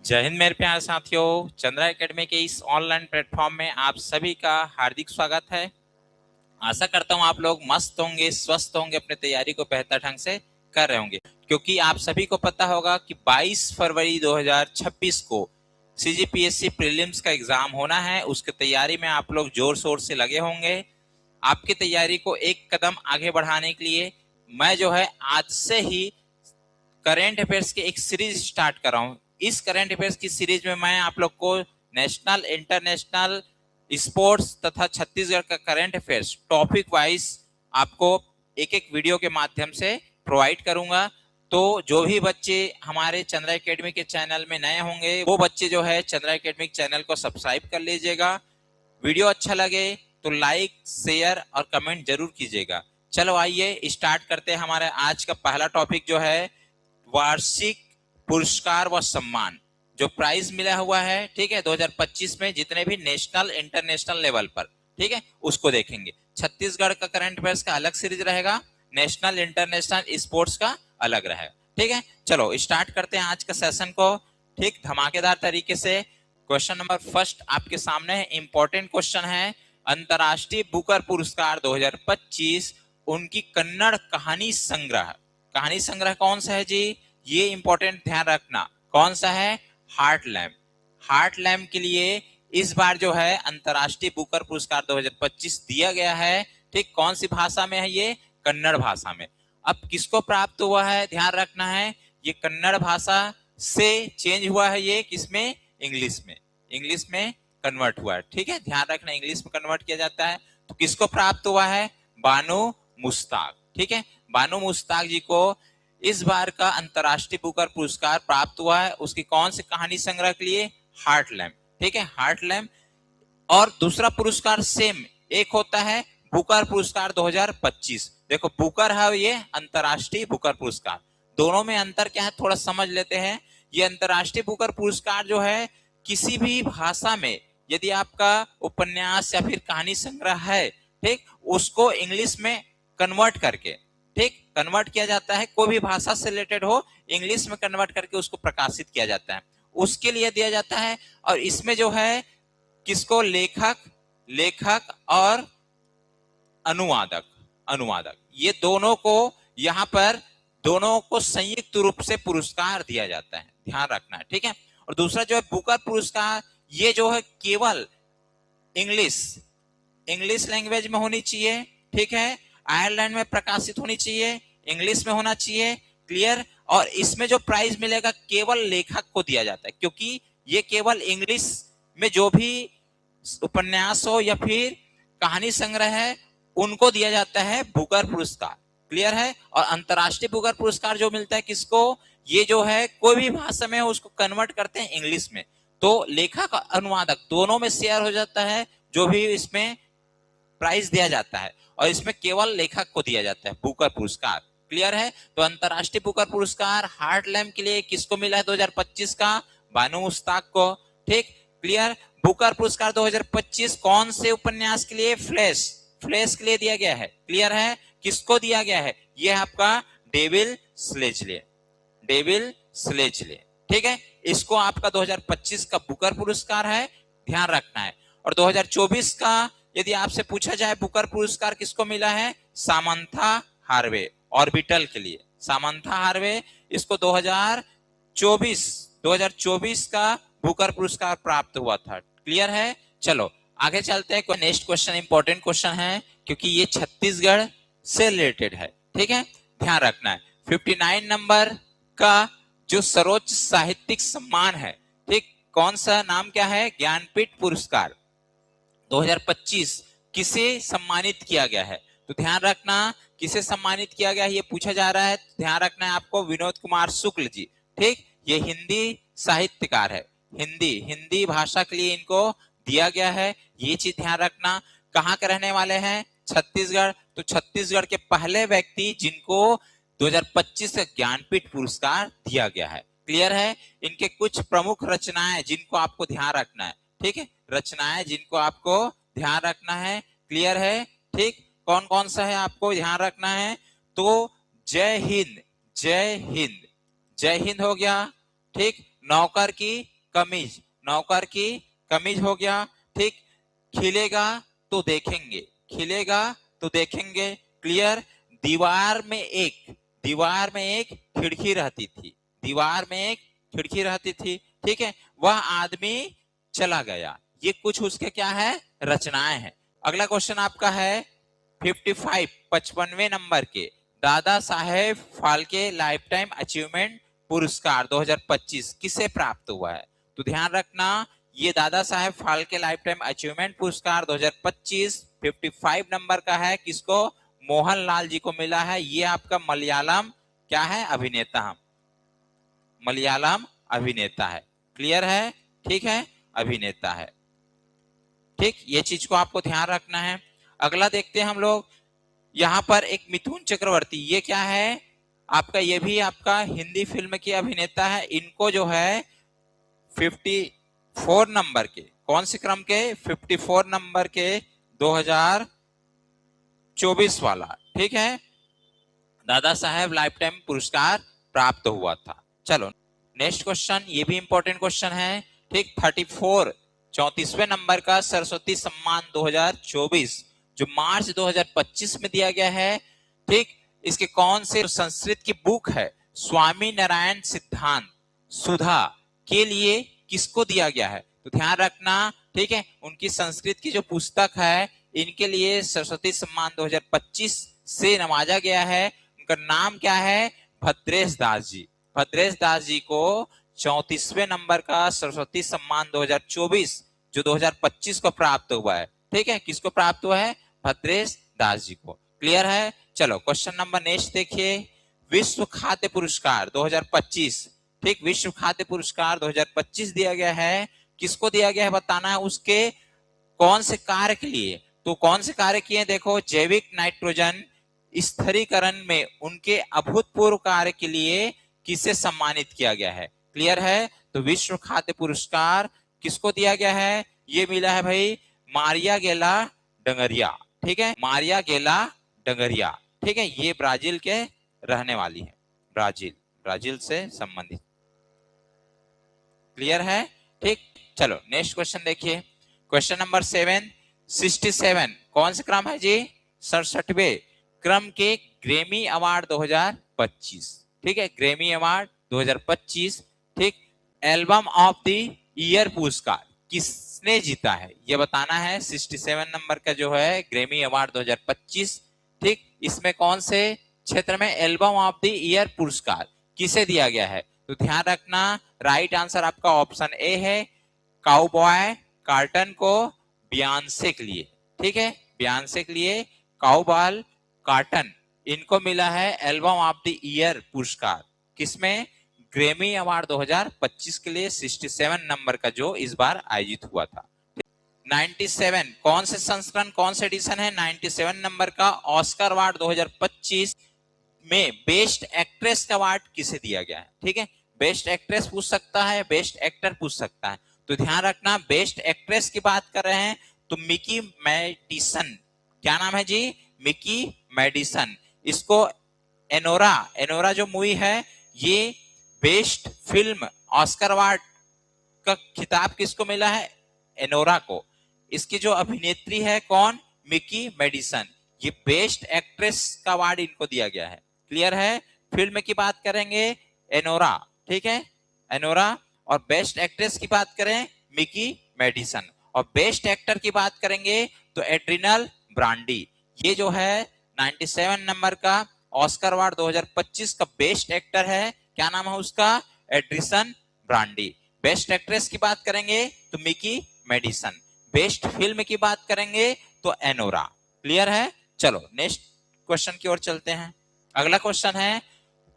जय हिंद मेरे प्यारे साथियों। चंद्रा एकेडमी के इस ऑनलाइन प्लेटफॉर्म में आप सभी का हार्दिक स्वागत है। आशा करता हूं आप लोग मस्त होंगे, स्वस्थ होंगे, अपनी तैयारी को बेहतर ढंग से कर रहे होंगे, क्योंकि आप सभी को पता होगा कि 22 फरवरी 2026 को सीजीपीएससी प्रीलिम्स का एग्जाम होना है। उसकी तैयारी में आप लोग जोर शोर से लगे होंगे। आपकी तैयारी को एक कदम आगे बढ़ाने के लिए मैं जो है आज से ही करेंट अफेयर्स की एक सीरीज स्टार्ट कर रहा हूं। इस करेंट अफेयर्स की सीरीज में मैं आप लोग को नेशनल, इंटरनेशनल, स्पोर्ट्स तथा छत्तीसगढ़ का करेंट अफेयर्स टॉपिक वाइज आपको एक एक वीडियो के माध्यम से प्रोवाइड करूंगा। तो जो भी बच्चे हमारे चंद्रा एकेडमी के चैनल में नए होंगे वो बच्चे जो है चंद्रा एकेडमी चैनल को सब्सक्राइब कर लीजिएगा। वीडियो अच्छा लगे तो लाइक, शेयर और कमेंट जरूर कीजिएगा। चलो आइए स्टार्ट करते हैं। हमारे आज का पहला टॉपिक जो है वार्षिक पुरस्कार व सम्मान, जो प्राइज मिला हुआ है, ठीक है, 2025 में जितने भी नेशनल, इंटरनेशनल लेवल पर, ठीक है, उसको देखेंगे। छत्तीसगढ़ का करंट अफेयर्स का अलग सीरीज रहेगा, नेशनल, इंटरनेशनल, स्पोर्ट्स का अलग रहेगा, ठीक है। चलो स्टार्ट करते हैं आज का सेशन को, ठीक, धमाकेदार तरीके से। क्वेश्चन नंबर फर्स्ट आपके सामने है, इंपॉर्टेंट क्वेश्चन है। अंतरराष्ट्रीय बुकर पुरस्कार 2025 उनकी कन्नड़ कहानी संग्रह, कहानी संग्रह कौन सा है जी? ये इंपॉर्टेंट ध्यान रखना, कौन सा है? Heart lamp. हार्ट लैम्प के लिए इस बार जो है अंतरराष्ट्रीय बुकर पुरस्कार 2025 दिया गया है, ठीक। कौन सी भाषा में है ये? कन्नड़ भाषा में। अब किसको प्राप्त हुआ है, ध्यान रखना है, ये कन्नड़ भाषा से चेंज हुआ है, ये किसमें? इंग्लिश में। इंग्लिश में कन्वर्ट हुआ है, ठीक है, ध्यान रखना, इंग्लिश में कन्वर्ट किया जाता है। तो किसको प्राप्त हुआ है? बानो मुश्ताक, ठीक है। बानो मुश्ताक जी को इस बार का अंतरराष्ट्रीय बुकर पुरस्कार प्राप्त हुआ है। उसकी कौन सी कहानी संग्रह के लिए? हार्ट लैम्प, ठीक है, हार्ट लैम्प। और दूसरा पुरस्कार सेम एक होता है बुकर पुरस्कार 2025। देखो बुकर है ये, अंतरराष्ट्रीय बुकर पुरस्कार, दोनों में अंतर क्या है थोड़ा समझ लेते हैं। ये अंतरराष्ट्रीय बुकर पुरस्कार जो है किसी भी भाषा में यदि आपका उपन्यास या फिर कहानी संग्रह है, ठीक, उसको इंग्लिश में कन्वर्ट करके, ठीक, कन्वर्ट किया जाता है। कोई भी भाषा से रिलेटेड हो, इंग्लिश में कन्वर्ट करके उसको प्रकाशित किया जाता है, उसके लिए दिया जाता है। और इसमें जो है किसको? लेखक और अनुवादक, ये दोनों को यहां पर दोनों को संयुक्त रूप से पुरस्कार दिया जाता है, ध्यान रखना है, ठीक है। और दूसरा जो है बुकर पुरस्कार, ये जो है केवल इंग्लिश लैंग्वेज में होनी चाहिए, ठीक है, आयरलैंड में प्रकाशित होनी चाहिए, इंग्लिश में होना चाहिए, क्लियर। और इसमें जो प्राइज मिलेगा केवल लेखक को दिया जाता है, क्योंकि ये केवल इंग्लिश में जो भी उपन्यास हो या फिर कहानी संग्रह है उनको दिया जाता है बुकर पुरस्कार, क्लियर है। और अंतरराष्ट्रीय बुकर पुरस्कार जो मिलता है किसको? ये जो है कोई भी भाषा में उसको कन्वर्ट करते हैं इंग्लिश में, तो लेखक और अनुवादक दोनों में शेयर हो जाता है जो भी इसमें प्राइज दिया जाता है। और इसमें केवल लेखक को दिया जाता है बुकर पुरस्कार, क्लियर है। तो अंतरराष्ट्रीय बुकर पुरस्कार हार्ट लैम्प के लिए किसको मिला है 2025 का? बानो मुश्ताक को, ठीक, क्लियर। बुकर पुरस्कार 2025 कौन से उपन्यास के लिए? फ्लैश के लिए दिया गया है, क्लियर है। किसको दिया गया है? यह आपका डेविल स्लेजले, ठीक है। इसको आपका 2025 का बुकर पुरस्कार है, ध्यान रखना है। और 2024 का यदि आपसे पूछा जाए बुकर पुरस्कार किसको मिला है? सामंथा हार्वे, ऑर्बिटल के लिए सामंथा हार्वे, इसको 2024 का बुकर पुरस्कार प्राप्त हुआ था, क्लियर है। चलो आगे चलते हैं। कोई नेक्स्ट क्वेश्चन इंपॉर्टेंट क्वेश्चन है क्योंकि ये छत्तीसगढ़ से रिलेटेड है, ठीक है, ध्यान रखना है। 59 नंबर का जो सर्वोच्च साहित्यिक सम्मान है, ठीक, कौन सा नाम क्या है? ज्ञानपीठ पुरस्कार 2025 किसे सम्मानित किया गया है? तो ध्यान रखना किसे सम्मानित किया गया है ये पूछा जा रहा है, ध्यान रखना है आपको। विनोद कुमार शुक्ल जी, ठीक, ये हिंदी साहित्यकार है, हिंदी भाषा के लिए इनको दिया गया है, ये चीज ध्यान रखना। कहाँ के रहने वाले हैं? छत्तीसगढ़। तो छत्तीसगढ़ के पहले व्यक्ति जिनको 2025 का ज्ञानपीठ पुरस्कार दिया गया है, क्लियर है। इनके कुछ प्रमुख रचनाएं जिनको आपको ध्यान रखना है, ठीक है, रचनाएं जिनको आपको ध्यान रखना है, क्लियर है, ठीक। कौन कौन सा है आपको ध्यान रखना है? तो जय हिंद हो गया, ठीक, नौकर की कमीज, नौकर की कमीज हो गया। ठीक, खिलेगा तो देखेंगे, खिलेगा तो देखेंगे। क्लियर। दीवार में एक, दीवार में एक खिड़की रहती थी, दीवार में एक खिड़की रहती थी। ठीक है, वह आदमी चला गया। ये कुछ उसके क्या है, रचनाएं हैं। अगला क्वेश्चन आपका है 55, 55वें नंबर के, Dada Saheb Phalke life time achievement पुरस्कार 2025 किसे प्राप्त हुआ है? तो ध्यान रखना, ये Dada Saheb Phalke life time achievement पुरस्कार 2025 55 नंबर का है। किसको? मोहनलाल जी को मिला है। ये आपका मलयालम क्या है, अभिनेता, मलयालम अभिनेता है। क्लियर है? ठीक है, अभिनेता है। ठीक, ये चीज को आपको ध्यान रखना है। अगला देखते हैं हम लोग, यहां पर एक मिथुन चक्रवर्ती, ये क्या है आपका, ये भी आपका हिंदी फिल्म के अभिनेता है। इनको जो है 54 नंबर के, कौन से क्रम के, 54 नंबर के 2024 वाला, ठीक है, दादा साहेब लाइफ टाइम पुरस्कार प्राप्त हुआ था। चलो नेक्स्ट क्वेश्चन, ये भी इंपॉर्टेंट क्वेश्चन है। ठीक, 34, 34वें नंबर का सरस्वती सम्मान 2024 जो मार्च 2025 में दिया गया है। ठीक, इसके कौन से संस्कृत की बुक है, स्वामी नारायण सिद्धांत सुधा के लिए किसको दिया गया है? तो ध्यान रखना, ठीक है, उनकी संस्कृत की जो पुस्तक है, इनके लिए सरस्वती सम्मान 2025 से नवाजा गया है। उनका नाम क्या है? भद्रेश दास जी। भद्रेश दास जी को 34वें नंबर का सरस्वती सम्मान 2024 जो 2025 को प्राप्त हुआ है। ठीक है, किसको प्राप्त हुआ है? भद्रेश दास जी को। क्लियर है? चलो क्वेश्चन नंबर नेक्स्ट देखिए, विश्व खाद्य पुरस्कार 2025। ठीक, विश्व खाद्य पुरस्कार 2025 दिया गया है। किसको दिया गया है बताना है, उसके कौन से कार्य के लिए? तो कौन से कार्य किए? देखो, जैविक नाइट्रोजन स्थिरीकरण में उनके अभूतपूर्व कार्य के लिए किसे सम्मानित किया गया है? क्लियर है? तो विश्व खाद्य पुरस्कार किसको दिया गया है? ये मिला है भाई मारिया गेला डंगरिया। ठीक है, मारिया गेला डंगरिया। ठीक है, ये ब्राजील के रहने वाली है, ब्राजील, ब्राजील से संबंधित। क्लियर है? ठीक, चलो नेक्स्ट क्वेश्चन देखिए, क्वेश्चन नंबर 7, 67 कौन सा क्रम है जी? 67वें क्रम के ग्रैमी अवार्ड 2025। ठीक है, ग्रैमी अवार्ड 2025। ठीक, एल्बम ऑफ द ईयर पुरस्कार किसने जीता है ये बताना है। 67 नंबर का जो है ग्रैमी अवार्ड 2025। ठीक, इसमें कौन से क्षेत्र में एल्बम ऑफ द ईयर पुरस्कार किसे दिया गया है? तो ध्यान रखना, राइट आंसर आपका ऑप्शन ए है, काउबॉय कार्टन को बियांसे के लिए। ठीक है, बियांसे के लिए काउबॉय कार्टन, इनको मिला है एल्बम ऑफ द ईयर पुरस्कार। किसमें? ग्रैमी अवार्ड 2025 के लिए 67 नंबर का जो इस बार आयोजित हुआ था। 97 कौन से संस्करण, कौन से एडिशन है? 97 नंबर का ऑस्कर अवार्ड 2025 में बेस्ट एक्ट्रेस का अवार्ड किसे दिया गया है? ठीक है, बेस्ट एक्ट्रेस पूछ सकता है, बेस्ट एक्टर पूछ सकता है। तो ध्यान रखना, बेस्ट एक्ट्रेस की बात कर रहे हैं तो मिकी मेडिसन। क्या नाम है जी? Mikey Madison. इसको एनोरा, एनोरा जो मूवी है, ये बेस्ट फिल्म ऑस्कर अवार्ड का खिताब किसको मिला है? एनोरा को। इसकी जो अभिनेत्री है कौन? Mikey Madison. ये बेस्ट एक्ट्रेस का अवार्ड इनको दिया गया है। क्लियर है? फिल्म की बात करेंगे एनोरा, ठीक है, एनोरा। और बेस्ट एक्ट्रेस की बात करें मिकी मेडिसन, और बेस्ट एक्टर की बात करेंगे तो एड्रिनल ब्रांडी। ये जो है 97 नंबर का ऑस्कर अवार्ड 2025 का बेस्ट एक्टर है, क्या नाम है उसका? एड्रिसन ब्रांडी। बेस्ट एक्ट्रेस की बात करेंगे तो मिकी मेडिसन, बेस्ट फिल्म की बात करेंगे तो एनोरा। क्लियर है? चलो नेक्स्ट क्वेश्चन की ओर चलते हैं। अगला क्वेश्चन है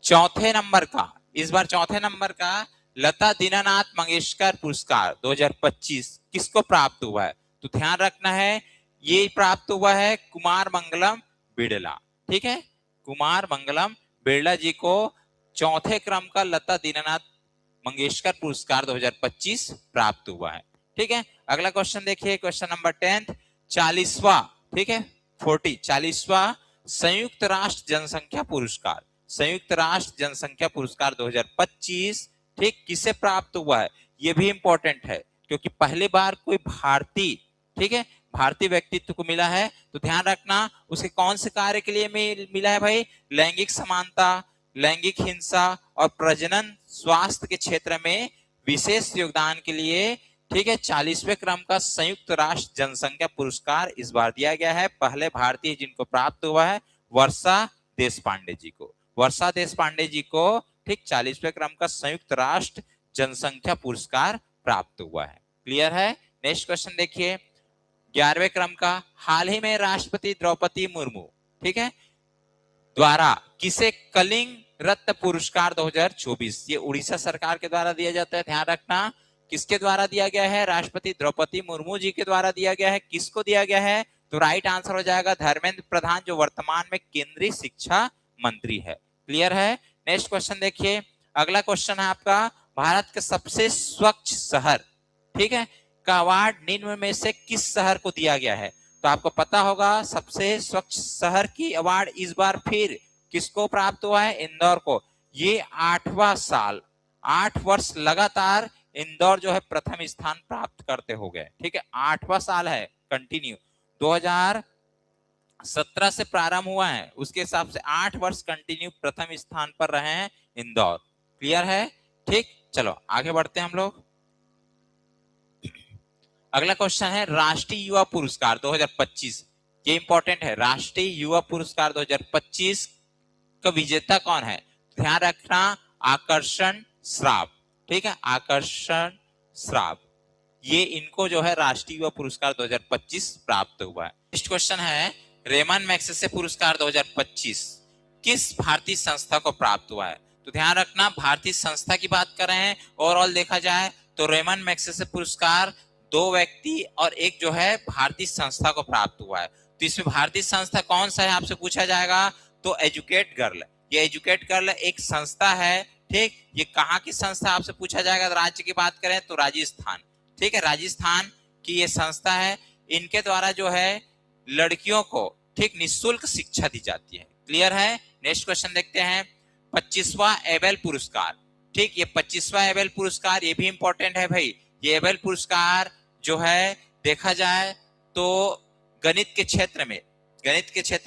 चौथे नंबर का, इस बार चौथे नंबर का लता दीनानाथ मंगेशकर पुरस्कार 2025 किसको प्राप्त हुआ है? तो ध्यान रखना है, ये प्राप्त हुआ है कुमार मंगलम बिड़ला। ठीक है, कुमार मंगलम बिड़ला जी को चौथे क्रम का लता दीनानाथ मंगेशकर पुरस्कार 2025 प्राप्त हुआ है। ठीक है, अगला क्वेश्चन देखिए, क्वेश्चन नंबर 10, 40वां, ठीक है, 40वां संयुक्त राष्ट्र जनसंख्या पुरस्कार, संयुक्त राष्ट्र जनसंख्या पुरस्कार 2025 ठीक किसे प्राप्त हुआ है? ये भी इंपॉर्टेंट है क्योंकि पहली बार कोई भारतीय, ठीक है, भारतीय व्यक्तित्व को मिला है। तो ध्यान रखना उसके कौन से कार्य के लिए मिला है भाई, लैंगिक समानता, लैंगिक हिंसा और प्रजनन स्वास्थ्य के क्षेत्र में विशेष योगदान के लिए, ठीक है। 40वें क्रम का संयुक्त राष्ट्र जनसंख्या पुरस्कार इस बार दिया गया है। पहले भारतीय जिनको प्राप्त हुआ है वर्षा देशपांडे जी को, वर्षा देशपांडे जी को, ठीक, 40वें क्रम का संयुक्त राष्ट्र जनसंख्या पुरस्कार प्राप्त हुआ है। क्लियर है। नेक्स्ट क्वेश्चन देखिए, 11वें क्रम का, हाल ही में राष्ट्रपति द्रौपदी मुर्मू, ठीक है, द्वारा किसे कलिंग रत्न पुरस्कार 2024, ये उड़ीसा सरकार के द्वारा दिया जाता है। ध्यान रखना किसके द्वारा दिया गया है, राष्ट्रपति द्रौपदी मुर्मू जी के द्वारा दिया गया है। किसको दिया गया है, तो राइट आंसर हो जाएगा धर्मेंद्र प्रधान, जो वर्तमान में केंद्रीय शिक्षा मंत्री है। क्लियर है। नेक्स्ट क्वेश्चन देखिए, अगला क्वेश्चन है आपका, भारत के सबसे स्वच्छ शहर, ठीक है, का अवार्ड निम्न में से किस शहर को दिया गया है। तो आपको पता होगा सबसे स्वच्छ शहर की अवार्ड इस बार फिर किसको प्राप्त हुआ है, इंदौर को। ये 8वां साल, 8 वर्ष लगातार इंदौर जो है प्रथम स्थान प्राप्त करते हो गए, ठीक है। 8वां साल है कंटिन्यू, 2017 से प्रारंभ हुआ है, उसके हिसाब से 8 वर्ष कंटिन्यू प्रथम स्थान पर रहे हैं इंदौर। क्लियर है, ठीक। चलो आगे बढ़ते हैं हम लोग। अगला क्वेश्चन है राष्ट्रीय युवा पुरस्कार 2025, ये इंपॉर्टेंट है। राष्ट्रीय युवा पुरस्कार 2025 का विजेता कौन है, ध्यान रखना, आकर्षण श्राव, ठीक है, आकर्षण श्राव, ये इनको जो है राष्ट्रीय युवा पुरस्कार 2025 प्राप्त हुआ है। नेक्स्ट क्वेश्चन है, रेमन मैग्सेसे पुरस्कार 2025 किस भारतीय संस्था को प्राप्त हुआ है। तो ध्यान रखना भारतीय संस्था की बात कर रहे हैं। ओवरऑल देखा जाए तो रेमन मैग्सेसे पुरस्कार 2 व्यक्ति और एक जो है भारतीय संस्था को प्राप्त हुआ है। तो इसमें भारतीय संस्था कौन सा है आपसे पूछा जाएगा, तो एजुकेट गर्ल, ये एजुकेट गर्ल एक संस्था है, ठीक। ये कहाँ की संस्था आपसे पूछा जाएगा, राज्य की बात करें तो राजस्थान, ठीक है, राजस्थान की ये संस्था है। इनके द्वारा जो है लड़कियों को, ठीक, निःशुल्क शिक्षा दी जाती है। क्लियर है। नेक्स्ट क्वेश्चन देखते हैं, 25वां एबेल पुरस्कार, ठीक, ये 25वां एबेल पुरस्कार ये भी इंपॉर्टेंट है भाई। ये एबेल पुरस्कार जो है देखा जाए तो गणित के क्षेत्र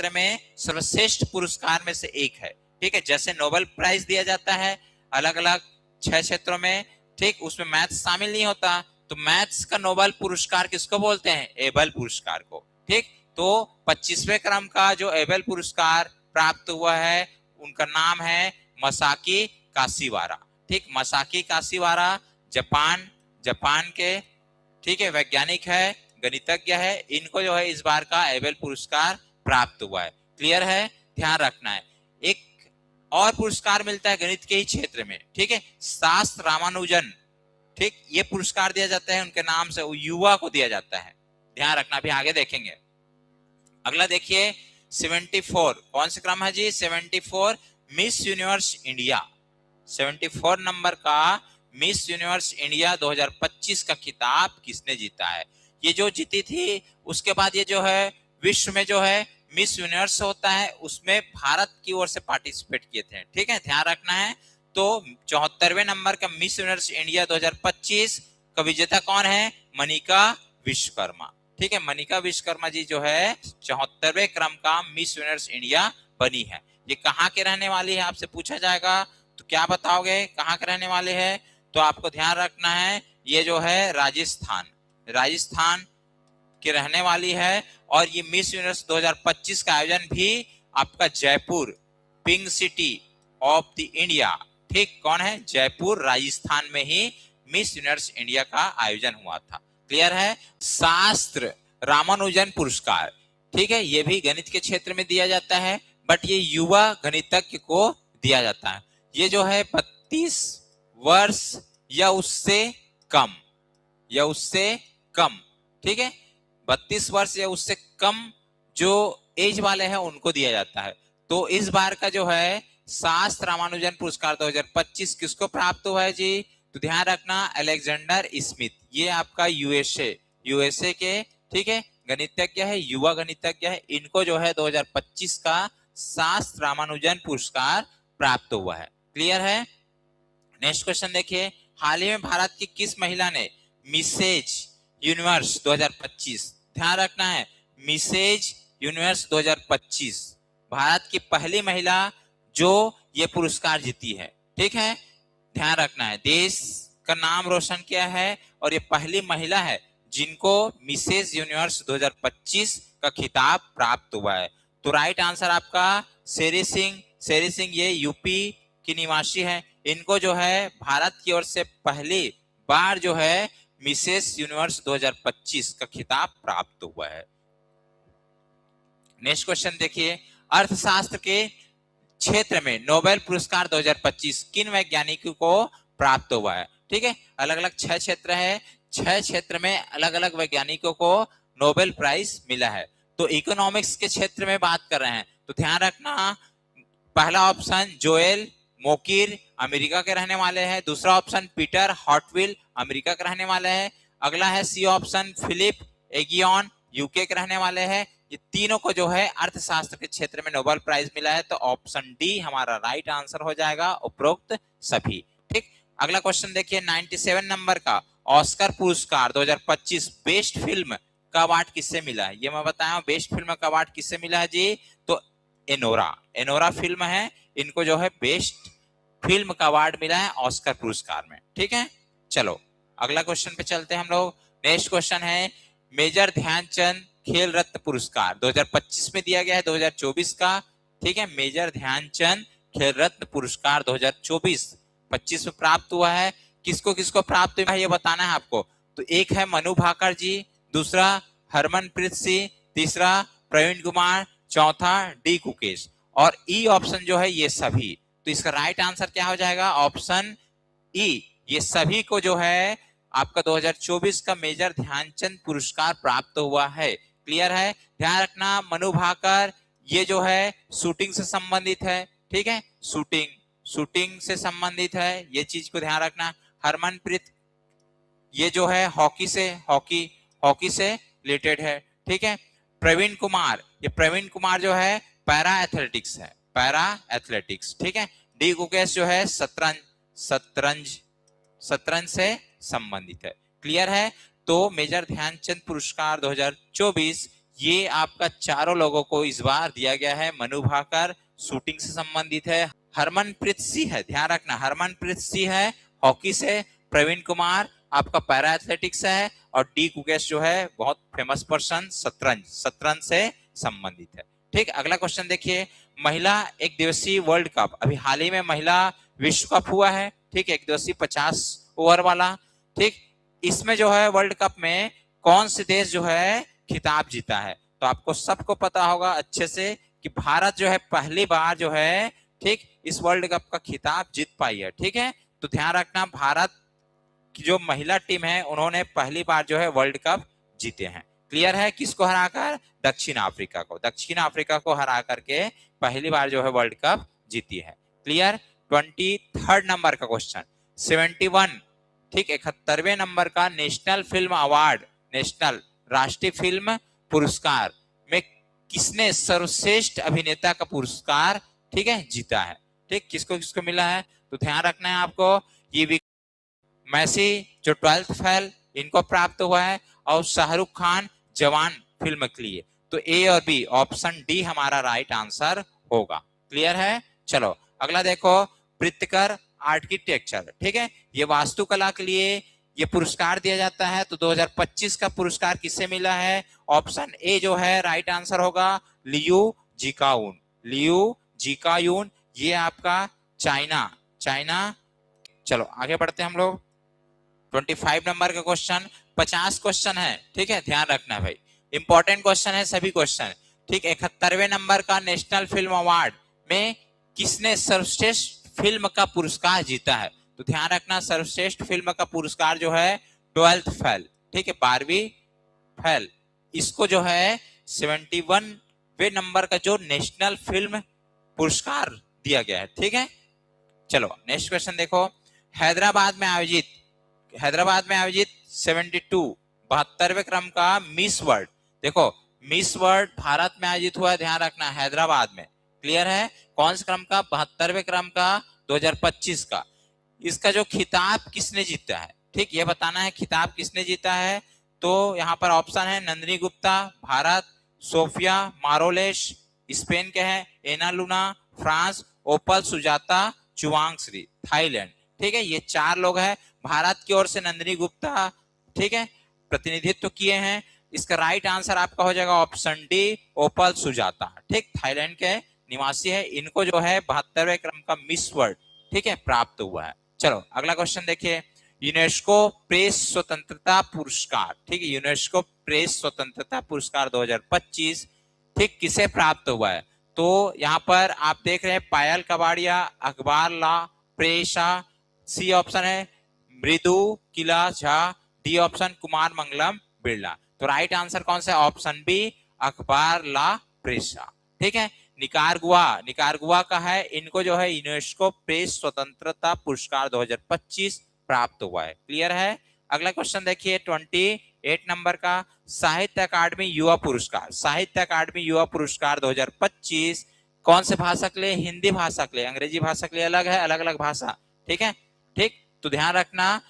में सर्वश्रेष्ठ पुरस्कार में से एक है, ठीक है। जैसे नोबेल प्राइज दिया जाता है अलग अलग 6 क्षेत्रों में, ठीक, उसमें मैथ्स शामिल नहीं होता, तो मैथ्स का नोबेल पुरस्कार किसको बोलते हैं, एबेल पुरस्कार को, ठीक। तो 25वें क्रम का जो एबेल पुरस्कार प्राप्त हुआ है उनका नाम है मसाकी काशीवारा, ठीक, मसाकी काशीवारा जापान के, ठीक है, वैज्ञानिक है, गणितज्ञ है। इनको जो है इस बार का एबेल पुरस्कार प्राप्त हुआ है। क्लियर है, ध्यान रखना है। एक और पुरस्कार मिलता है गणित के ही क्षेत्र में, ठीक है, शास्त्र रामानुजन, ठीक, ये पुरस्कार दिया जाता है उनके नाम से, युवा को दिया जाता है। ध्यान रखना, अभी आगे देखेंगे। अगला देखिए 74, कौन सा क्रम है जी, 74 मिस यूनिवर्स इंडिया, 74 नंबर का मिस यूनिवर्स इंडिया 2025 का खिताब किसने जीता है। ये जो जीती थी उसके बाद ये जो है विश्व में जो है मिस यूनिवर्स होता है उसमें भारत की ओर से पार्टिसिपेट किए थे, ठीक है, ध्यान रखना है। तो 74वें नंबर का मिस यूनिवर्स इंडिया 2025 का विजेता कौन है, मनिका विश्वकर्मा, ठीक है, मनिका विश्वकर्मा जी जो है 74वें क्रम का मिस यूनिवर्स इंडिया बनी है। ये कहाँ के रहने वाली है आपसे पूछा जाएगा, तो क्या बताओगे कहाँ के रहने वाले हैं, तो आपको ध्यान रखना है ये जो है राजस्थान के रहने वाली है। और ये मिस यूनिवर्स 2025 का आयोजन भी आपका Jaipur, pink city of the India, ठीक, कौन है, जयपुर राजस्थान में ही मिस यूनिवर्स इंडिया का आयोजन हुआ था। क्लियर है। शास्त्र रामानुजन पुरस्कार, ठीक है, ये भी गणित के क्षेत्र में दिया जाता है, बट ये युवा गणितज्ञ को दिया जाता है। ये जो है 32 वर्ष या उससे कम, ठीक है, 32 वर्ष या उससे कम जो एज वाले हैं उनको दिया जाता है। तो इस बार का जो है शास्त्र रामानुजन पुरस्कार 2025 किसको प्राप्त हुआ है जी, तो ध्यान रखना अलेक्जेंडर स्मिथ, ये आपका यूएसए के, ठीक है, गणितज्ञ है, युवा गणितज्ञ है। इनको जो है 2025 का शास्त्र रामानुजन पुरस्कार प्राप्त हुआ है। क्लियर है। नेक्स्ट क्वेश्चन देखिए हाल ही में भारत की किस महिला ने मिसेज यूनिवर्स 2025, ध्यान रखना है, मिसेज यूनिवर्स 2025 भारत की पहली महिला जो ये पुरस्कार जीती है। ठीक है, ध्यान रखना है, देश का नाम रोशन किया है और ये पहली महिला है जिनको मिसेज यूनिवर्स 2025 का खिताब प्राप्त हुआ है। तो राइट आंसर आपका शेरी सिंह। शेरी सिंह ये यूपी की निवासी है। इनको जो है भारत की ओर से पहली बार जो है मिसेस यूनिवर्स 2025 का खिताब प्राप्त हुआ है। नेक्स्ट क्वेश्चन देखिए, अर्थशास्त्र के क्षेत्र में नोबेल पुरस्कार 2025 किन वैज्ञानिकों को प्राप्त हुआ है? ठीक है, अलग अलग 6 क्षेत्र है, 6 क्षेत्र में अलग अलग वैज्ञानिकों को नोबेल प्राइज मिला है। तो इकोनॉमिक्स के क्षेत्र में बात कर रहे हैं तो ध्यान रखना, पहला ऑप्शन जोएल मोकिर अमेरिका के रहने वाले हैं, दूसरा ऑप्शन पीटर हॉटविल अमेरिका के रहने वाले हैं, अगला है C option Philippe Aghion UK के रहने वाले हैं। ये तीनों को जो है अर्थशास्त्र के क्षेत्र में नोबेल प्राइज मिला है। तो ऑप्शन डी हमारा राइट आंसर हो जाएगा, उपरोक्त सभी। ठीक, अगला क्वेश्चन देखिए, 97 नंबर का ऑस्कर पुरस्कार 2025 बेस्ट फिल्म का अवार्ड किससे मिला है? ये मैं बताया हूं, बेस्ट फिल्म का अवार्ड किससे मिला है जी? तो एनोरा फिल्म है, इनको जो है बेस्ट फिल्म का अवार्ड मिला है ऑस्कर पुरस्कार में। ठीक है, चलो अगला क्वेश्चन पे चलते हैं हम लोग। नेक्स्ट क्वेश्चन है, मेजर ध्यानचंद खेल रत्न पुरस्कार 2025 में दिया गया है, 2024 का। ठीक है, मेजर ध्यानचंद खेल रत्न पुरस्कार 2024-25 में प्राप्त हुआ है। किसको किसको प्राप्त हुआ है ये बताना है आपको। तो एक है मनु भाकर जी, दूसरा हरमनप्रीत सिंह, तीसरा प्रवीण कुमार, चौथा डी कुकेश और ई ऑप्शन जो है ये सभी। तो इसका राइट आंसर क्या हो जाएगा? ऑप्शन ई, ये सभी को जो है आपका 2024 का मेजर ध्यानचंद पुरस्कार प्राप्त हुआ है। क्लियर है, ध्यान रखना, मनु भाकर ये जो है शूटिंग से संबंधित है। ठीक है, शूटिंग से संबंधित है, ये चीज को ध्यान रखना। हरमनप्रीत ये जो है हॉकी से रिलेटेड है। ठीक है, प्रवीण कुमार जो है पैरा एथलेटिक्स। ठीक है, डी कुकेश जो है शतरंज से संबंधित है। क्लियर है, तो मेजर ध्यानचंद पुरस्कार 2024 ये आपका चारों लोगों को इस बार दिया गया है। मनु भाकर शूटिंग से संबंधित है, हरमनप्रीत सिंह है, ध्यान रखना हरमनप्रीत सिंह है हॉकी से, प्रवीण कुमार आपका पैरा एथलेटिक्स है और डी कुकेश जो है बहुत फेमस पर्सन शतरंज से संबंधित है। ठीक, अगला क्वेश्चन देखिए, महिला एक दिवसीय वर्ल्ड कप, अभी हाल ही में महिला विश्व कप हुआ है। ठीक, एक दिवसीय 50 ओवर वाला। ठीक, इसमें जो है वर्ल्ड कप में कौन से देश जो है खिताब जीता है? तो आपको सबको पता होगा अच्छे से कि भारत जो है पहली बार जो है ठीक इस वर्ल्ड कप का खिताब जीत पाई है। ठीक है, तो ध्यान रखना, भारत की जो महिला टीम है उन्होंने पहली बार जो है वर्ल्ड कप जीते हैं। क्लियर है, किसको हराकर? दक्षिण अफ्रीका को हरा करके पहली बार जो है वर्ल्ड कप जीती है। क्लियर, 23rd नंबर का क्वेश्चन, 71 ठीक 71वें नंबर का नेशनल फिल्म अवार्ड, नेशनल राष्ट्रीय फिल्म पुरस्कार में किसने सर्वश्रेष्ठ अभिनेता का पुरस्कार ठीक है जीता है? ठीक, किसको किसको मिला है? तो ध्यान रखना है आपको, ये मैसी जो 12th फेल इनको प्राप्त हुआ है और शाहरुख खान जवान फिल्म के लिए। तो ए और बी, ऑप्शन डी हमारा राइट आंसर होगा। क्लियर है, चलो अगला देखो, प्रितकर आर्किटेक्चर। ठीक है, ये वास्तुकला के लिए ये पुरस्कार दिया जाता है। तो 2025 का पुरस्कार किससे मिला है? ऑप्शन ए जो है राइट आंसर होगा, लियू जिकायून, ये आपका चाइना। चलो आगे बढ़ते हैं हम लोग। 25 नंबर का क्वेश्चन, 50 क्वेश्चन है। ठीक है, ध्यान रखना भाई, इंपॉर्टेंट क्वेश्चन है सभी क्वेश्चन। ठीक, 71वें नंबर का नेशनल फिल्म अवार्ड में किसने सर्वश्रेष्ठ फिल्म का पुरस्कार जीता है? तो ध्यान रखना, सर्वश्रेष्ठ फिल्म का पुरस्कार जो है 12th फेल, ठीक है 12वीं फेल, इसको जो है 71वें नंबर का जो नेशनल फिल्म पुरस्कार दिया गया है। ठीक है, चलो नेक्स्ट क्वेश्चन देखो, हैदराबाद में आयोजित 72वें क्रम का मिस वर्ल्ड, देखो मिस वर्ल्ड भारत में आयोजित हुआ है, ध्यान रखना हैदराबाद में। क्लियर है, कौन से क्रम का? 72वें क्रम का 2025 का। इसका जो खिताब किसने जीता है, ठीक, ये बताना है खिताब किसने जीता है। तो यहाँ पर ऑप्शन है नंदिनी गुप्ता भारत, सोफिया मारोलेश स्पेन के है, एना लूना फ्रांस, ओपल सुजाता चुवांगश्री थाईलैंड। ठीक है, ये 4 लोग हैं। भारत की ओर से नंदिनी गुप्ता, ठीक है, प्रतिनिधित्व किए हैं। इसका राइट आंसर आपका हो जाएगा ऑप्शन डी ओपल सुजाता। ठीक, थाईलैंड के निवासी है। इनको जो है 72वें क्रम का मिस वर्ल्ड, ठीक है, प्राप्त हुआ है। चलो अगला क्वेश्चन देखिए, यूनेस्को प्रेस स्वतंत्रता पुरस्कार, ठीक है, यूनेस्को प्रेस स्वतंत्रता पुरस्कार 2025, ठीक, किसे प्राप्त हुआ है। तो यहाँ पर आप देख रहे हैं पायल कबाड़िया, अखबार ला प्रेषा, सी ऑप्शन है मृदु किला झा, डी ऑप्शन कुमार मंगलम बिरला। तो राइट आंसर कौन सा है, ऑप्शन बी अखबार ला प्रेषा। ठीक है, निकारगुआ का है। इनको जो है यूनेस्को प्रेस स्वतंत्रता पुरस्कार 2025 प्राप्त हुआ है। क्लियर है। अगला क्वेश्चन देखिए 28 नंबर का, साहित्य अकादमी युवा पुरस्कार, साहित्य अकादमी युवा पुरस्कार 2025 कौन से भाषा के लिए, हिंदी भाषा के लिए, अंग्रेजी भाषा के लिए अलग है, अलग अलग भाषा। ठीक है, ठीक, तो ध्यान रखना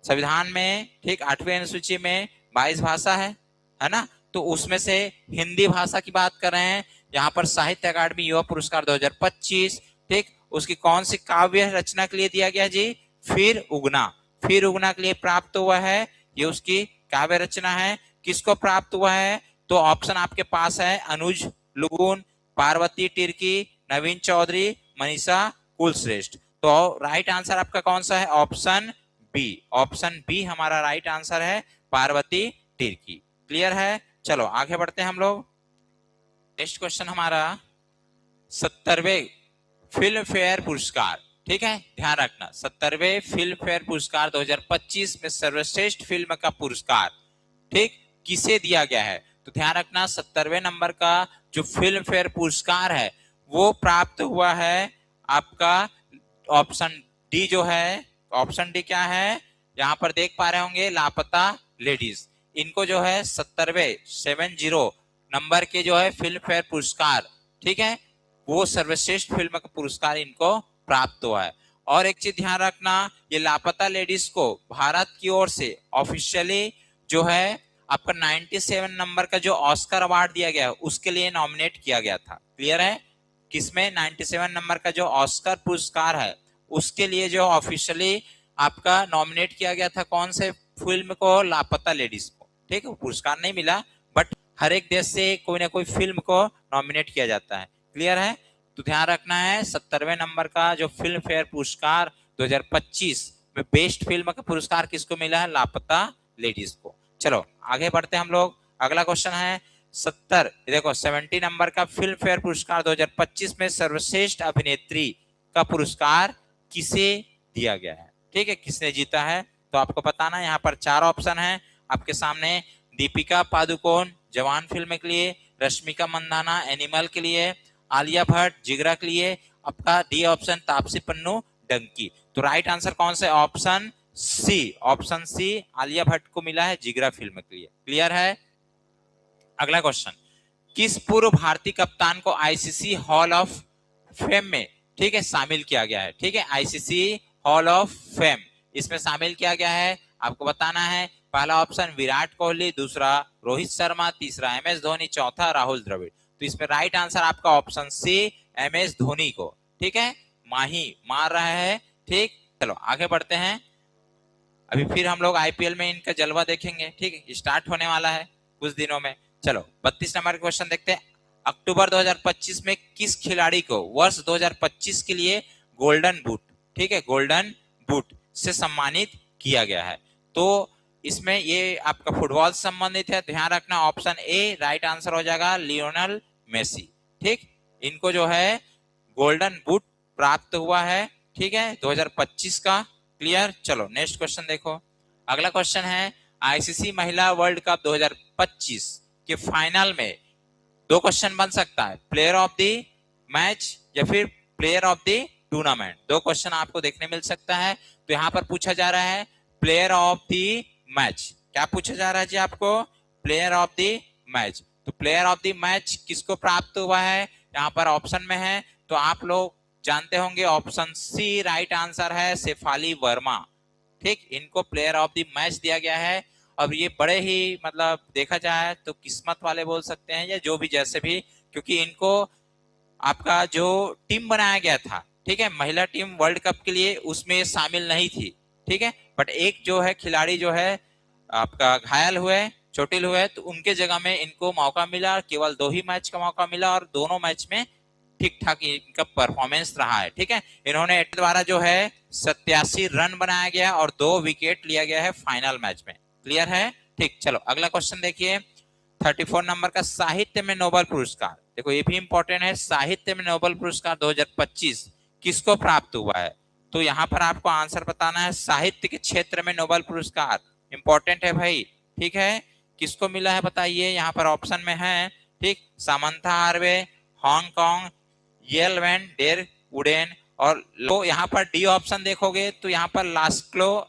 संविधान में, ठीक, 8वीं अनुसूची में 22 भाषा है ना, तो उसमें से हिंदी भाषा की बात कर रहे हैं। यहाँ पर साहित्य अकादमी युवा पुरस्कार 2025, ठीक, उसकी कौन सी काव्य रचना के लिए दिया गया जी, फिर उगना, फिर उगना के लिए प्राप्त हुआ है। ये उसकी काव्य रचना है। किसको प्राप्त हुआ है, तो ऑप्शन आपके पास है अनुज लुगुन, पार्वती तिर्की, नवीन चौधरी, मनीषा कुलश्रेष्ठ। तो राइट आंसर आपका कौन सा है, ऑप्शन बी, ऑप्शन बी हमारा राइट आंसर है, पार्वती तिर्की। क्लियर है। चलो आगे बढ़ते हैं हम लोग। नेक्स्ट क्वेश्चन हमारा 70वें फिल्म फेयर पुरस्कार, ठीक है, ध्यान रखना 70वें फिल्म फेयर पुरस्कार 2025 में सर्वश्रेष्ठ फिल्म का पुरस्कार, ठीक, किसे दिया गया है। तो ध्यान रखना 70वें नंबर का जो फिल्म फेयर पुरस्कार है वो प्राप्त हुआ है आपका ऑप्शन डी जो है, ऑप्शन डी क्या है, यहां पर देख पा रहे होंगे लापता लेडीज। इनको जो है 70 नंबर के जो है फिल्म फेयर पुरस्कार, ठीक है, वो सर्वश्रेष्ठ फिल्म का पुरस्कार इनको प्राप्त हुआ है। और एक चीज ध्यान रखना, ये लापता लेडीज को भारत की ओर से ऑफिशियली जो है आपका 97 नंबर का जो ऑस्कर अवार्ड दिया गया है उसके लिए नॉमिनेट किया गया था। क्लियर है, किसमें 97 नंबर का जो ऑस्कर पुरस्कार है उसके लिए जो ऑफिशियली आपका नॉमिनेट किया गया था कौन से फिल्म को, लापता लेडीज को। ठीक है, पुरस्कार नहीं मिला बट हर एक देश से कोई ना कोई फिल्म को नॉमिनेट किया जाता है। क्लियर है, तो ध्यान रखना है 70वें नंबर का जो फिल्म फेयर पुरस्कार 2025 में बेस्ट फिल्म का पुरस्कार किसको मिला है, लापता लेडीज को। चलो आगे बढ़ते हैं हम लोग। अगला क्वेश्चन है 70 नंबर का फिल्म फेयर पुरस्कार 2025 में सर्वश्रेष्ठ अभिनेत्री का पुरस्कार किसे दिया गया है। ठीक है, किसने जीता है, तो आपको बताना है। यहाँ पर 4 ऑप्शन है आपके सामने, दीपिका पादुकोण जवान फिल्म के लिए, रश्मिका मंदाना एनिमल के लिए, आलिया भट्ट जिगरा के लिए, आपका डी ऑप्शन तापसी पन्नू डंकी। तो राइट आंसर कौन सा, option C, option C Alia Bhatt को मिला है जिगरा फिल्म के लिए। क्लियर है। अगला क्वेश्चन, किस पूर्व भारतीय कप्तान को आईसीसी हॉल ऑफ फेम में, ठीक है, शामिल किया गया है। ठीक है, आईसीसी हॉल ऑफ फेम इसमें शामिल किया गया है, आपको बताना है। पहला ऑप्शन विराट कोहली, दूसरा रोहित शर्मा, तीसरा एमएस धोनी, चौथा राहुल द्रविड़। तो इसमें राइट आंसर आपका ऑप्शन सी एमएस धोनी को, ठीक है, माही मार रहा है। ठीक, चलो आगे बढ़ते हैं। अभी फिर हम लोग आईपीएल में इनका जलवा देखेंगे। ठीक है, स्टार्ट होने वाला है कुछ दिनों में। चलो 32 नंबर क्वेश्चन देखते हैं। अक्टूबर 2025 में किस खिलाड़ी को वर्ष 2025 के लिए गोल्डन बूट, ठीक है, गोल्डन बूट से सम्मानित किया गया है। तो इसमें ये आपका फुटबॉल से संबंधित है, ध्यान रखना ऑप्शन ए राइट आंसर हो जाएगा, लियोनेल मेसी। ठीक, इनको जो है गोल्डन बूट प्राप्त हुआ है, ठीक है, 2025 का। क्लियर। चलो नेक्स्ट क्वेश्चन देखो। अगला क्वेश्चन है आईसीसी महिला वर्ल्ड कप 2025 के फाइनल में 2 क्वेश्चन बन सकता है, प्लेयर ऑफ द मैच या फिर player of the tournament. 2 question आपको देखने मिल सकता है। तो यहाँ पर पूछा जा रहा है प्लेयर ऑफ द मैच, क्या पूछा जा रहा है जी आपको, प्लेयर ऑफ द मैच। तो प्लेयर ऑफ द मैच किसको प्राप्त हुआ है, यहाँ पर ऑप्शन में है, तो आप लोग जानते होंगे ऑप्शन सी राइट आंसर है शेफाली वर्मा। ठीक, इनको प्लेयर ऑफ द मैच दिया गया है। अब ये बड़े ही मतलब देखा जाए तो किस्मत वाले बोल सकते हैं या जो भी जैसे भी, क्योंकि इनको आपका जो टीम बनाया गया था, ठीक है, महिला टीम वर्ल्ड कप के लिए, उसमें शामिल नहीं थी। ठीक है, बट एक जो है खिलाड़ी जो है आपका घायल हुए, चोटिल हुए, तो उनके जगह में इनको मौका मिला। केवल 2 ही मैच का मौका मिला और दोनों मैच में ठीक ठाक इनका परफॉर्मेंस रहा है। ठीक है, इन्होंने द्वारा जो है 87 रन बनाया गया और 2 विकेट लिया गया है फाइनल मैच में। क्लियर है? ठीक, चलो अगला क्वेश्चन देखिए 34 नंबर का, साहित्य में नोबेल पुरस्कार। देखो ये भी इंपॉर्टेंट है, साहित्य में नोबेल पुरस्कार 2025 किसको प्राप्त हुआ है? तो यहाँ पर आपको आंसर बताना है। साहित्य के क्षेत्र में नोबेल पुरस्कार इंपॉर्टेंट है भाई। ठीक है, किसको मिला है बताइए? यहाँ पर ऑप्शन में है, ठीक, Samantha Harvey, Hong Kong, Yael van der Woude, और यहाँ पर डी ऑप्शन देखोगे तो यहाँ पर लास्क्लो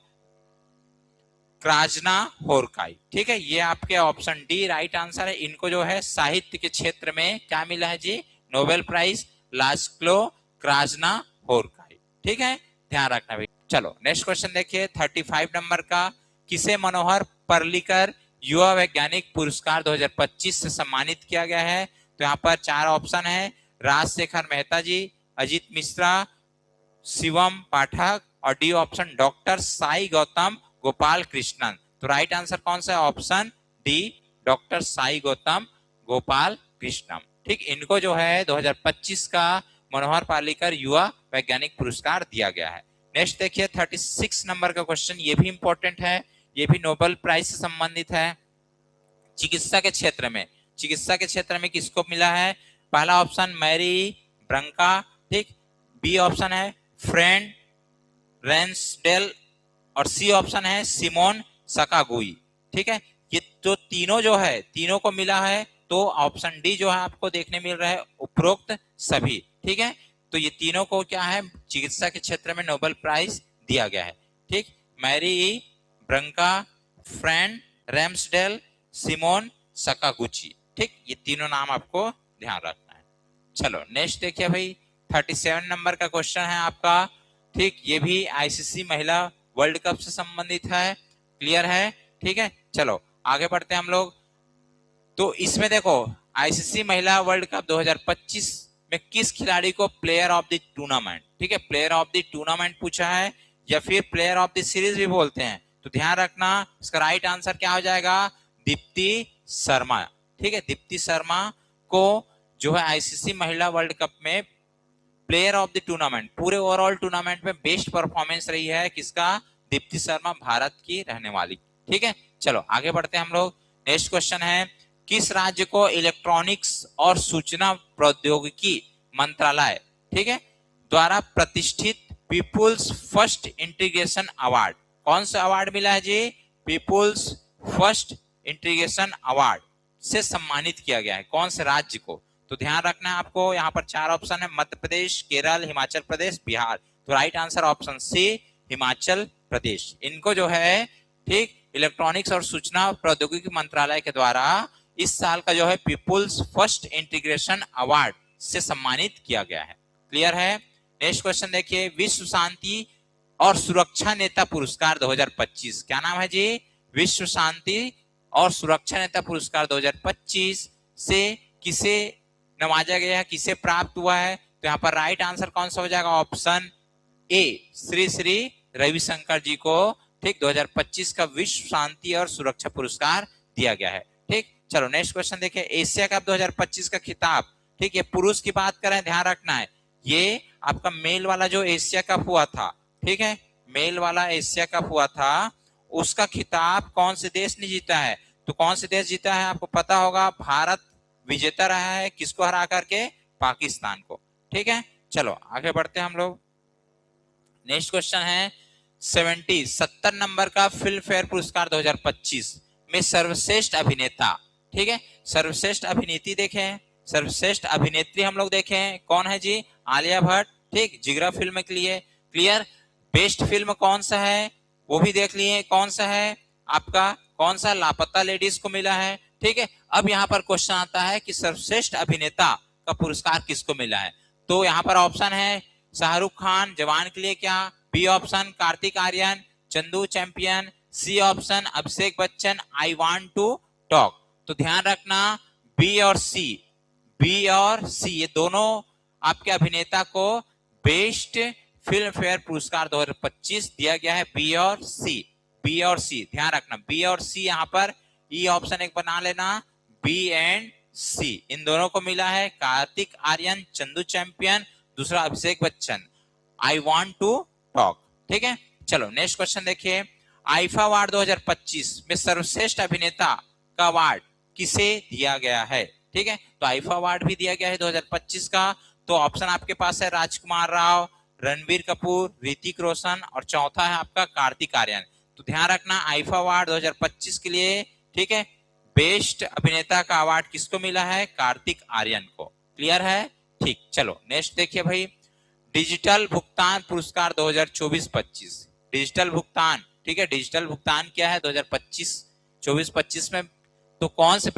क्राजना होरकाई। ठीक है, ये आपके ऑप्शन डी राइट आंसर है। इनको जो है साहित्य के क्षेत्र में क्या मिला है जी? Nobel prize लास्क्लो क्राजना होरकाई। ठीक है, ध्यान रखना भाई। चलो नेक्स्ट क्वेश्चन देखिए 35 नंबर का, किसे मनोहर पर्रिकर युवा वैज्ञानिक पुरस्कार 2025 से सम्मानित किया गया है? तो यहाँ पर 4 ऑप्शन है, राजशेखर मेहता जी, अजीत मिश्रा, शिवम पाठक, और D option doctor Sai Gautam Gopal Krishnan. तो राइट आंसर कौन सा है? Option D doctor Sai Gautam Gopal Krishnan. ठीक, इनको जो है 2025 का मनोहर पर्रिकर युवा वैज्ञानिक पुरस्कार दिया गया है। नेक्स्ट देखिए 36 नंबर का क्वेश्चन, ये भी इंपॉर्टेंट है, ये भी नोबेल प्राइज से संबंधित है। चिकित्सा के क्षेत्र में, चिकित्सा के क्षेत्र में किसको मिला है? पहला ऑप्शन मैरी ब्रंका, ठीक, बी ऑप्शन है फ्रेंड रेंसडेल, और सी ऑप्शन है सिमोन सकागुई। ठीक है, ये जो तीनों जो है, तीनों को मिला है, तो ऑप्शन डी जो है आपको देखने मिल रहा है उपरोक्त सभी। ठीक है, तो ये तीनों को क्या है? चिकित्सा के क्षेत्र में नोबेल प्राइज दिया गया है। ठीक, मैरी ब्रंका, फ्रेंड रेम्सडेल, सिमोन सकागुची। ठीक, ये तीनों नाम आपको ध्यान रखना है। चलो नेक्स्ट देखिए भाई 37 नंबर का क्वेश्चन है आपका। ठीक, ये भी आईसीसी महिला वर्ल्ड कप से संबंधित है। क्लियर है? ठीक है, चलो आगे बढ़ते हैं हम लोग। तो इसमें देखो आईसीसी महिला वर्ल्ड कप 2025 में किस खिलाड़ी को प्लेयर ऑफ द टूर्नामेंट, ठीक है, प्लेयर ऑफ द टूर्नामेंट पूछा है या फिर प्लेयर ऑफ द सीरीज भी बोलते हैं। तो ध्यान रखना, इसका राइट आंसर क्या हो जाएगा? दीप्ति शर्मा। ठीक है, दीप्ति शर्मा को जो है आईसीसी महिला वर्ल्ड कप में प्लेयर ऑफ द टूर्नामेंट, पूरे ओवरऑल टूर्नामेंट में बेस्ट परफॉर्मेंस रही है किसका? दीप्ति शर्मा, भारत की रहने वाली। ठीक है, चलो आगे बढ़ते हैं हम लोग। नेक्स्ट क्वेश्चन है, किस राज्य को इलेक्ट्रॉनिक्स और सूचना प्रौद्योगिकी मंत्रालय, ठीक है, द्वारा प्रतिष्ठित पीपुल्स फर्स्ट इंटीग्रेशन अवार्ड, कौन सा अवार्ड मिला है जी? पीपुल्स फर्स्ट इंटीग्रेशन अवार्ड से सम्मानित किया गया है, कौन से राज्य को? तो ध्यान रखना है आपको, यहाँ पर 4 ऑप्शन है, मध्य प्रदेश, केरल, हिमाचल प्रदेश, बिहार। तो right answer option C Himachal Pradesh. इनको जो है, ठीक, इलेक्ट्रॉनिक्स और सूचना प्रौद्योगिकी मंत्रालय के द्वारा इस साल का जो है पीपुल्स फर्स्ट इंटीग्रेशन अवार्ड से सम्मानित किया गया है। क्लियर है? नेक्स्ट क्वेश्चन देखिए, विश्व शांति और सुरक्षा नेता पुरस्कार 2025, क्या नाम है जी? विश्व शांति और सुरक्षा नेता पुरस्कार 2025 से किसे नवाजा गया है, किसे प्राप्त हुआ है? तो यहाँ पर राइट आंसर कौन सा हो जाएगा? ऑप्शन ए श्री श्री रविशंकर जी को, ठीक, 2025 का विश्व शांति और सुरक्षा पुरस्कार दिया गया है। ठीक, चलो नेक्स्ट क्वेश्चन देखिए, एशिया कप 2025 का खिताब, ठीक है, पुरुष की बात करें, ध्यान रखना है, ये आपका मेल वाला जो एशिया कप हुआ था, ठीक है, मेल वाला एशिया कप हुआ था, उसका खिताब कौन से देश ने जीता है? तो कौन से देश जीता है आपको पता होगा, भारत विजेता रहा है, किसको हरा करके? पाकिस्तान को। ठीक है, चलो आगे बढ़ते हैं हम लोग। नेक्स्ट क्वेश्चन है 70 नंबर का, फिल्म फेयर पुरस्कार 2025 में सर्वश्रेष्ठ अभिनेता, ठीक है, सर्वश्रेष्ठ अभिनेत्री देखें, सर्वश्रेष्ठ अभिनेत्री हम लोग देखें, कौन है जी? आलिया भट्ट, ठीक, जिगरा फिल्म के लिए। क्लियर? बेस्ट फिल्म कौन सा है वो भी देख लिए, कौन सा है आपका? कौन सा? लापता लेडीज को मिला है। ठीक है, अब यहाँ पर क्वेश्चन आता है कि सर्वश्रेष्ठ अभिनेता का पुरस्कार किसको मिला है? तो यहाँ पर ऑप्शन है शाहरुख खान जवान के लिए क्या, B option Kartik Aaryan Chandu champion, C option Abhishek Bachchan I want to talk. तो ध्यान रखना बी और सी, बी और सी ये दोनों आपके अभिनेता को बेस्ट फिल्म फेयर पुरस्कार 2025 दिया गया है, बी और सी, बी और सी ध्यान रखना, बी और सी यहाँ पर ई ऑप्शन एक बना लेना, बी एंड सी इन दोनों को मिला है, कार्तिक आर्यन चंदू चैंपियन, दूसरा Abhishek Bachchan I want to talk. ठीक है, चलो नेक्स्ट क्वेश्चन देखिए, आईफा अवार्ड 2025 में सर्वश्रेष्ठ अभिनेता का अवार्ड किसे दिया गया है। ठीक है, तो आईफा अवार्ड भी दिया गया है 2025 का, तो ऑप्शन आपके पास है राजकुमार राव, रणबीर कपूर, ऋतिक रोशन और चौथा है आपका कार्तिक आर्यन। तो ध्यान रखना आईफा अवार्ड 2025 के लिए, ठीक है, बेस्ट अभिनेता का अवार्ड किसको मिला है, कार्तिक आर्यन को। क्लियर है, ठीक। चलो नेक्स्ट देखिए भाई, डिजिटल भुगतान पुरस्कार 2024-25, डिजिटल भुगतान, ठीक है, डिजिटल भुगतान क्या है 2025-24-25 में, तो कौन से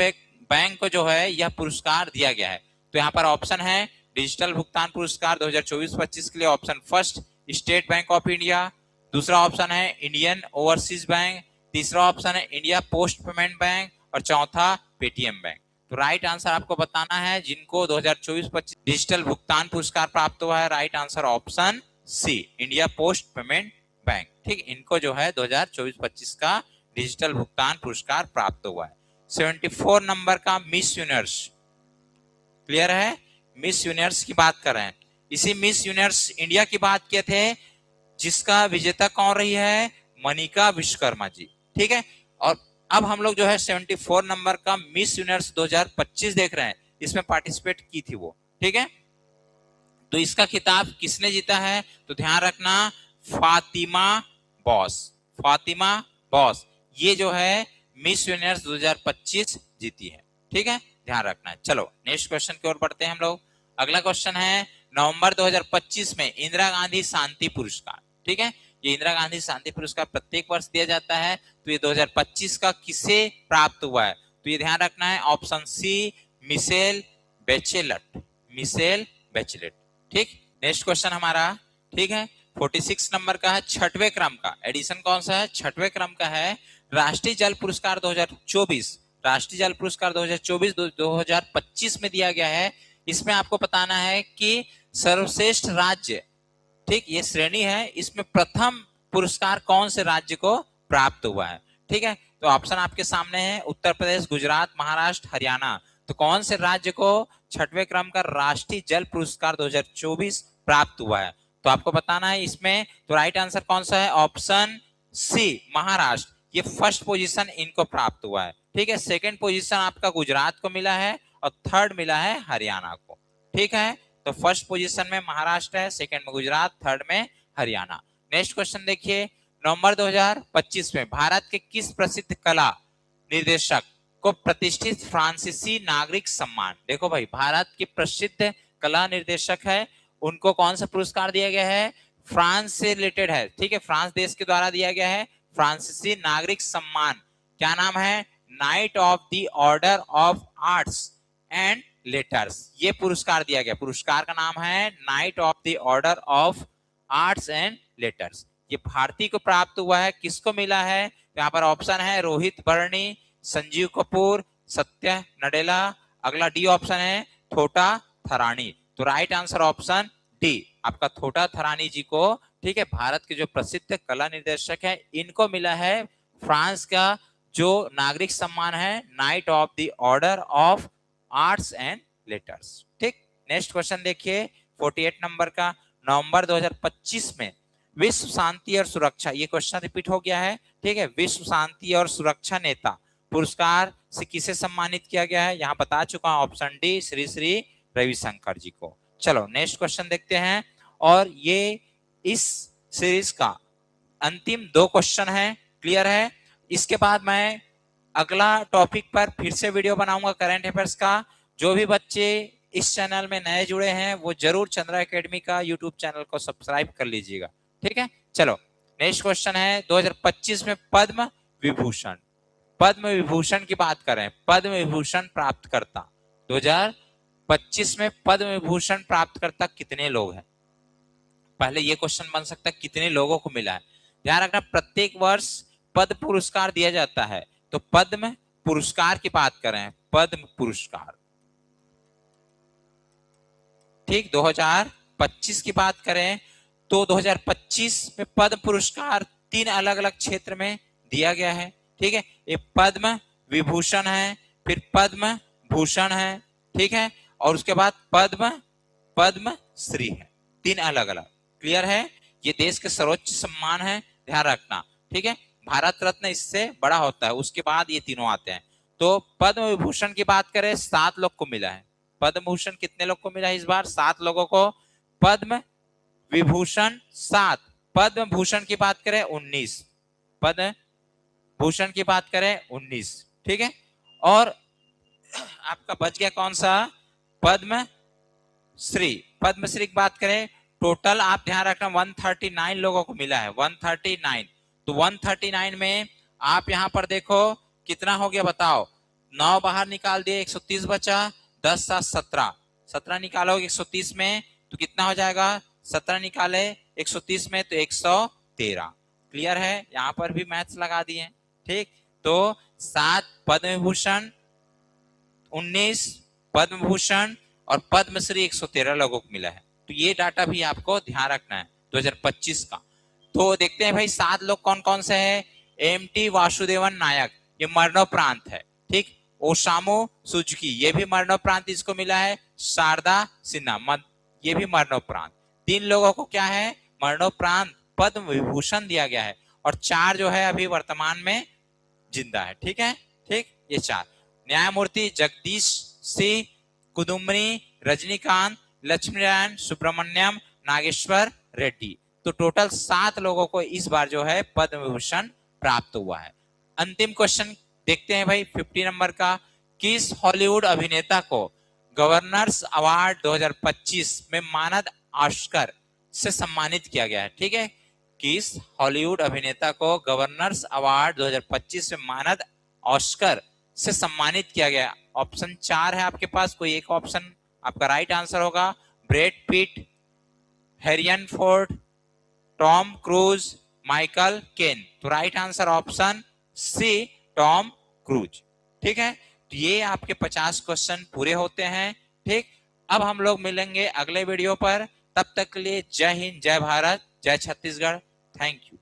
बैंक को जो है यह पुरस्कार दिया गया है। तो यहाँ पर ऑप्शन है डिजिटल भुगतान पुरस्कार 2024-25 के लिए, option first state bank of India, दूसरा ऑप्शन है इंडियन ओवरसीज बैंक, तीसरा ऑप्शन है इंडिया पोस्ट पेमेंट बैंक और चौथा पेटीएम बैंक। तो राइट आंसर आपको बताना है जिनको 2024-25 डिजिटल भुगतान पुरस्कार प्राप्त हुआ है, right answer option C India post payment bank. ठीक, इनको जो है 2024-25 का डिजिटल भुगतान पुरस्कार प्राप्त हुआ है। 74 नंबर का मिस यूनिवर्स, क्लियर है, मिस यूनिवर्स की बात कर रहे हैं, इसी मिस यूनिवर्स इंडिया की बात किए थे जिसका विजेता कौन रही है, मनिका विश्वकर्मा जी। ठीक है, और अब हम लोग जो है 74 नंबर का मिस यूनिवर्स 2025 देख रहे हैं, इसमें पार्टिसिपेट की थी वो। ठीक है, तो इसका खिताब किसने जीता है, तो ध्यान रखना फातिमा बॉस, फातिमा बॉस ये जो है मिस यूनिवर्स 2025 जीती है। ठीक है, ध्यान रखना है। चलो नेक्स्ट क्वेश्चन की ओर बढ़ते हैं हम लोग। अगला क्वेश्चन है नवंबर 2025 में इंदिरा गांधी शांति पुरस्कार। ठीक है, ये इंदिरा गांधी शांति पुरस्कार प्रत्येक वर्ष दिया जाता है, तो ये 2025 का किसे प्राप्त हुआ है, तो ये ध्यान रखना है ऑप्शन सी मिशेल बैचेलेट, मिशेल बैचेलेट। ठीक, नेक्स्ट क्वेश्चन हमारा, ठीक है, 46 नंबर का है, छठवें क्रम का एडिशन कौन सा है, छठवें क्रम का है राष्ट्रीय जल पुरस्कार 2024, राष्ट्रीय जल पुरस्कार 2024-2025 में दिया गया है। इसमें आपको बताना है कि सर्वश्रेष्ठ राज्य, ठीक, ये श्रेणी है, इसमें प्रथम पुरस्कार कौन से राज्य को प्राप्त हुआ है। ठीक है, तो ऑप्शन आपके सामने है उत्तर प्रदेश, गुजरात, महाराष्ट्र, हरियाणा। तो कौन से राज्य को छठवें क्रम का राष्ट्रीय जल पुरस्कार 2024 प्राप्त हुआ है, तो आपको बताना है इसमें। तो राइट आंसर कौन सा है, ऑप्शन सी महाराष्ट्र, ये फर्स्ट पोजीशन इनको प्राप्त हुआ है। ठीक है, सेकंड पोजीशन आपका गुजरात को मिला है और थर्ड मिला है हरियाणा को। ठीक है, तो फर्स्ट पोजीशन में महाराष्ट्र है, सेकंड में गुजरात, थर्ड में हरियाणा। नेक्स्ट क्वेश्चन देखिए, नवंबर 2025 में भारत के किस प्रसिद्ध कला निर्देशक को प्रतिष्ठित फ्रांसीसी नागरिक सम्मान, देखो भाई भारत के प्रसिद्ध कला निर्देशक है, उनको कौन सा पुरस्कार दिया गया है, फ्रांस से रिलेटेड है। ठीक है, फ्रांस देश के द्वारा दिया गया है फ्रांसीसी नागरिक सम्मान, क्या नाम है, night of the order of arts and letters, ये पुरस्कार दिया गया, पुरस्कार का नाम है night of the order of arts and letters. ये भारतीय को प्राप्त हुआ है, किसको मिला है, यहाँ पर ऑप्शन है रोहित बर्नी, संजीव कपूर, सत्य नडेला, अगला डी ऑप्शन है थोटा थरानी। तो राइट आंसर ऑप्शन डी आपका थोटा थरानी जी को, ठीक है, भारत के जो प्रसिद्ध कला निर्देशक है इनको मिला है फ्रांस का जो नागरिक सम्मान है night of the order of arts and letters. ठीक, नेक्स्ट क्वेश्चन देखिए 48 नंबर का, नवंबर 2025 में विश्व शांति और सुरक्षा, ये क्वेश्चन रिपीट हो गया है। ठीक है, विश्व शांति और सुरक्षा नेता पुरस्कार से किसे सम्मानित किया गया है, यहां बता चुका हूं ऑप्शन डी श्री श्री रविशंकर जी को। चलो नेक्स्ट क्वेश्चन देखते हैं, और ये इस सीरीज का अंतिम 2 क्वेश्चन है, क्लियर है। इसके बाद मैं अगला टॉपिक पर फिर से वीडियो बनाऊंगा करंट अफेयर्स का। जो भी बच्चे इस चैनल में नए जुड़े हैं वो जरूर चंद्रा एकेडमी का यूट्यूब चैनल को सब्सक्राइब कर लीजिएगा। ठीक है, चलो नेक्स्ट क्वेश्चन है 2025 में पद्म विभूषण, पद्म विभूषण की बात करें, पद्म विभूषण प्राप्त करता 2025 में पद्म विभूषण प्राप्त करता कितने लोग हैं, पहले ये क्वेश्चन बन सकता है कितने लोगों को मिला है। ध्यान रखना, प्रत्येक वर्ष पद्म पुरस्कार दिया जाता है। तो पद्म पुरस्कार की बात करें, पद्म पुरस्कार, ठीक। 2025 की बात करें तो 2025 में पद्म पुरस्कार 3 अलग अलग क्षेत्र में दिया गया है, ठीक है। एक पद्म विभूषण है, फिर पद्म भूषण है, ठीक है, और उसके बाद पद्म श्री है, 3 अलग अलग। क्लियर है? ये देश के सर्वोच्च सम्मान है, ध्यान रखना, ठीक है। भारत रत्न इससे बड़ा होता है, उसके बाद ये तीनों आते हैं। तो पद्म विभूषण की बात करें 7 लोग को मिला है। पद्म भूषण कितने लोग को मिला है इस बार? 7 लोगों को। पद्म विभूषण 7, पद्म भूषण की बात करें 19, पद्म भूषण की बात करें 19, ठीक है। और आपका बच गया कौन सा? पद्म श्री। पद्म श्री की बात करें, टोटल आप ध्यान रखना 139 लोगों को मिला है, 139। तो 139 में आप यहां पर देखो कितना हो गया बताओ। 9 बाहर निकाल दिए, 130 बचा, 10 7 17, 17 निकालोगे 130 में तो कितना हो जाएगा? 17 निकाले 130 में तो 113। क्लियर है? यहां पर भी मैथ्स लगा दिए, ठीक। तो 7 पद्म विभूषण, 19 पद्म भूषण और पद्मश्री 113 लोगों को मिला है। तो ये डाटा भी आपको ध्यान रखना है 2025 का। तो देखते हैं भाई 7 लोग कौन कौन से हैं। एमटी वासुदेवन नायक, ये मरणोपरांत है, ठीक। ओसामू सुजुकी, ये भी मरणोपरांत इसको मिला है। शारदा सिन्हा, ये भी मरणोपरांत। 3 लोगों को क्या है? मरणोपरांत पद्म विभूषण दिया गया है, और 4 जो है अभी वर्तमान में जिंदा है, ठीक है, ठीक। ये 4 न्यायमूर्ति जगदीश सिंह, कुदुम्बनी, रजनीकांत, लक्ष्मीनारायण, सुब्रमण्यम, नागेश्वर रेड्डी। तो टोटल 7 लोगों को इस बार जो है पद्म विभूषण प्राप्त हुआ है। अंतिम क्वेश्चन देखते हैं भाई 50 नंबर का। किस हॉलीवुड अभिनेता को गवर्नर्स अवार्ड 2025 में मानद ऑस्कर से सम्मानित किया गया है, ठीक है। किस हॉलीवुड अभिनेता को गवर्नर्स अवार्ड 2025 में मानद ऑस्कर से सम्मानित किया गया? ऑप्शन 4 है आपके पास, कोई एक ऑप्शन आपका राइट आंसर होगा। Brad Pitt, Harrison Ford, Tom Cruise, Michael Caine. तो right answer option C, Tom Cruise, ठीक है। तो ये आपके 50 क्वेश्चन पूरे होते हैं, ठीक। अब हम लोग मिलेंगे अगले वीडियो पर, तब तक के लिए जय हिंद, जय भारत, जय छत्तीसगढ़। Thank you.